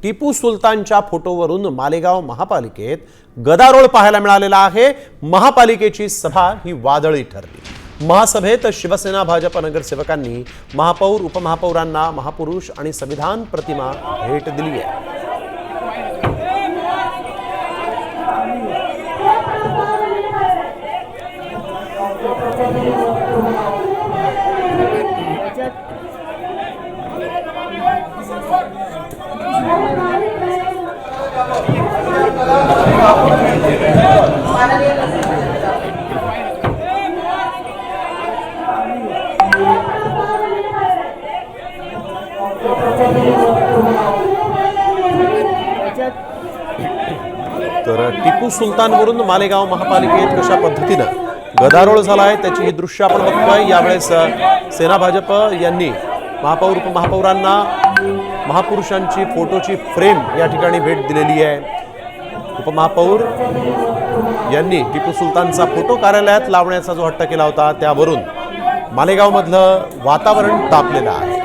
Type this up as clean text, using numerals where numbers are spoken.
टिपू सुलतानच्या फोटोवरून मालेगाव महापालिकेत गदारोळ पाहायला मिळालेला आहे। महापालिकेची सभा ही वादळी ठरली। महासभेत शिवसेना भाजप नगरसेवकांनी महापौर उपमहापौरांना महापुरुष आणि संविधान प्रतिमा भेट दिली आहे। तर टिपू सुलतानवरून मालेगाव महापालिकेत कशा पद्धतीनं गदारोळ झालाय त्याची ही दृश्य आपण बघतोय। यावेळेस सेना भाजप यांनी महापौर उपमहापौरांना महापुरुषांची फोटोची फ्रेम या ठिकाणी भेट दिलेली आहे। उपमहापौर यांनी टिपू सुलतानचा फोटो कार्यालयात लावण्याचा जो हट्ट केला होता त्यावरून मालेगाव मधलं वातावरण तापलेलं आहे।